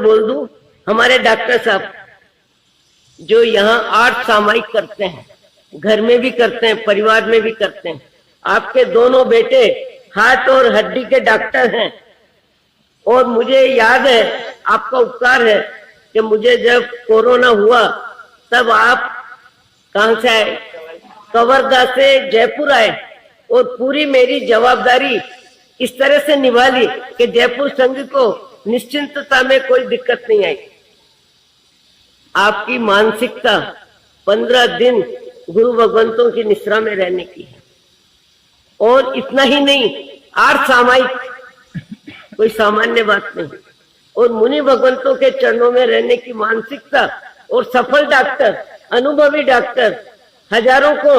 बोल दूं, हमारे डॉक्टर साहब जो यहाँ 8 सामायिक करते हैं, घर में भी करते हैं, परिवार में भी करते हैं। आपके दोनों बेटे हार्ट और हड्डी के डॉक्टर हैं, और मुझे याद है, आपका उपकार है कि मुझे जब कोरोना हुआ तब आप कहां से आए, कवर्धा से जयपुर आए, और पूरी मेरी जवाबदारी इस तरह से निभा ली कि जयपुर संघ को निश्चिंतता में कोई दिक्कत नहीं आई। आपकी मानसिकता 15 दिन गुरु भगवंतों की निश्रा में रहने की है, और इतना ही नहीं, 8 सामायिक, कोई सामान्य बात नहीं। और मुनि भगवंतों के चरणों में रहने की मानसिकता, और सफल डॉक्टर, अनुभवी डॉक्टर, हजारों को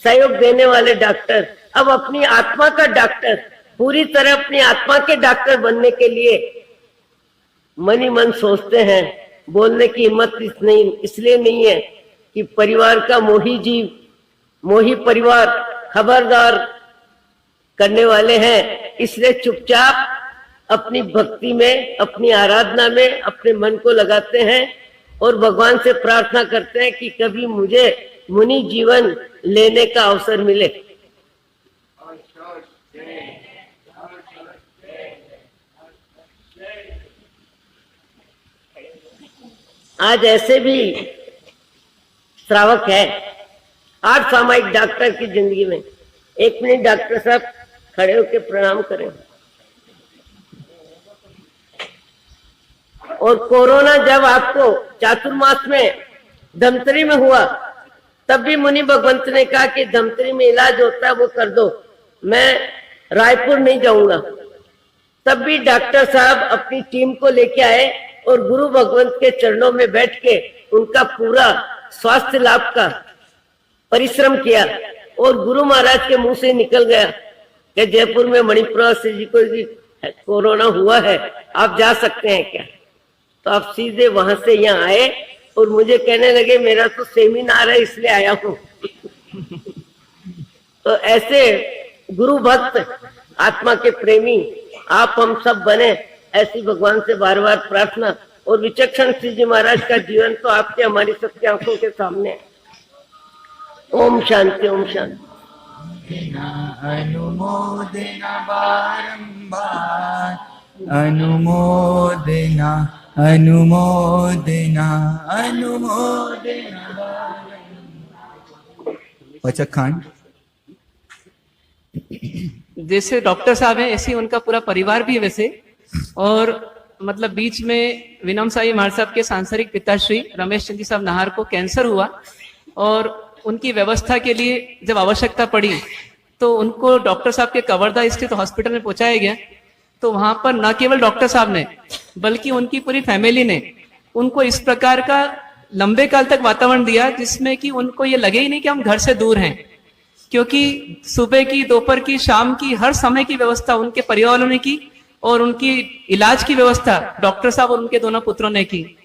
सहयोग देने वाले डॉक्टर, अब अपनी आत्मा का डॉक्टर, पूरी तरह अपनी आत्मा के डॉक्टर बनने के लिए मन ही मन सोचते हैं। बोलने की हिम्मत इसलिए नहीं है कि परिवार का मोही जीव, मोही परिवार खबरदार करने वाले हैं, इसलिए चुपचाप अपनी भक्ति में, अपनी आराधना में अपने मन को लगाते हैं, और भगवान से प्रार्थना करते हैं कि कभी मुझे मुनि जीवन लेने का अवसर मिले। आज ऐसे भी श्रावक है 8 सामायिक डॉक्टर की जिंदगी में। 1 मिनट डॉक्टर साहब खड़े होकर प्रणाम करें। और कोरोना जब आपको चातुर्मास में धमतरी में हुआ, तब भी मुनि भगवंत ने कहा कि धमतरी में इलाज होता है वो कर दो, मैं रायपुर नहीं जाऊंगा। तब भी डॉक्टर साहब अपनी टीम को लेके आए और गुरु भगवंत के चरणों में बैठ के उनका पूरा स्वास्थ्य लाभ का परिश्रम किया, और गुरु महाराज के मुंह से निकल गया कि जयपुर में मणिप्रवास जी को कोरोना हुआ है, आप जा सकते हैं क्या? तो आप सीधे वहां से यहाँ आए और मुझे कहने लगे मेरा तो सेमिनार है इसलिए आया हूं। तो ऐसे गुरु भक्त, आत्मा के प्रेमी आप हम सब बने, ऐसी भगवान से बार बार प्रार्थना। और विचक्षण श्री जी महाराज का जीवन तो आपके हमारी सबकी आंखों के सामने है। ओम शांति, ओम शांति। अनुमोदना बारंबार, अनुमोदना अनुमोदना अनुमोदना बारंबार। पचखंड जैसे डॉक्टर साहब हैं ऐसे उनका पूरा परिवार भी है वैसे। और मतलब बीच में विनम साई महाराज साहब के सांसारिक पिताश्री रमेश चंद्र साहब नाहर को कैंसर हुआ, और उनकी व्यवस्था के लिए जब आवश्यकता पड़ी तो उनको डॉक्टर साहब के कवर्धा स्थित हॉस्पिटल में पहुंचाया गया। तो वहां पर न केवल डॉक्टर साहब ने बल्कि उनकी पूरी फैमिली ने उनको इस प्रकार का लंबे काल तक वातावरण दिया जिसमें कि उनको ये लगे ही नहीं कि हम घर से दूर हैं, क्योंकि सुबह की, दोपहर की, शाम की, हर समय की व्यवस्था उनके परिवार वालों ने की, और उनकी इलाज की व्यवस्था डॉक्टर साहब और उनके दोनों पुत्रों ने की।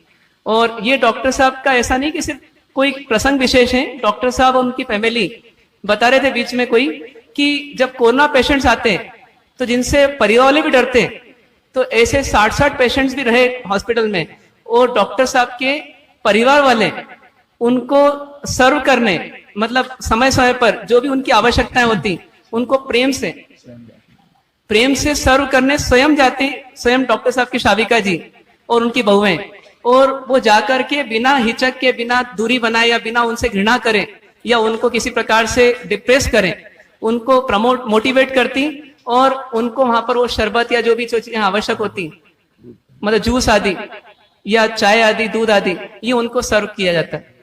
और ये डॉक्टर साहब का ऐसा नहीं कि सिर्फ कोई प्रसंग विशेष है, डॉक्टर साहब और उनकी फैमिली बता रहे थे बीच में कोई कि जब कोरोना पेशेंट्स आते हैं तो जिनसे परिवार वाले भी डरते हैं, तो ऐसे 60 पेशेंट्स भी रहे हॉस्पिटल में, और डॉक्टर साहब के परिवार वाले उनको सर्व करने, मतलब समय समय पर जो भी उनकी आवश्यकताएं होती उनको प्रेम से सर्व करने स्वयं जाते, स्वयं डॉक्टर साहब की शाविका जी और उनकी बहुएं, और वो जाकर के बिना हिचक के, बिना दूरी बनाए या बिना उनसे घृणा करें या उनको किसी प्रकार से डिप्रेस करें, उनको मोटिवेट करती, और उनको वहां पर वो शरबत या जो भी चीजें आवश्यक होती, मतलब जूस आदि या चाय आदि, दूध आदि, ये उनको सर्व किया जाता है।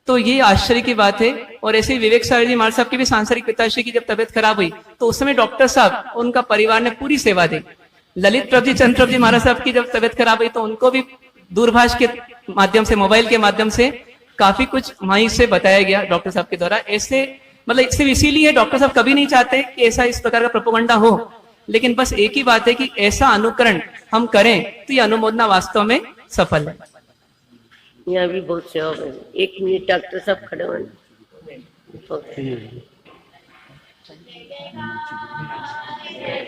तो ये आश्चर्य की बात है। और ऐसे विवेक सागर जी महाराज साहब की भी सांसारिक पिताश्री की जब तबियत खराब हुई तो उस समय डॉक्टर साहब और उनका परिवार ने पूरी सेवा दी। ललित प्रभ जी, चंद्र प्रभ जी महाराज साहब की जब तबियत खराब हुई तो उनको भी दूरभाष के माध्यम से, मोबाइल के माध्यम से काफी कुछ वहीं से बताया गया डॉक्टर साहब के द्वारा। ऐसे मतलब सिर्फ इसीलिए डॉक्टर साहब कभी नहीं चाहते कि ऐसा इस प्रकार का प्रोपेगेंडा हो, लेकिन बस एक ही बात है कि ऐसा अनुकरण हम करें तो ये अनुमोदना वास्तव में सफल है। यहाँ भी बहुत सेवा है। 1 मिनट डॉक्टर साहब खड़े होने।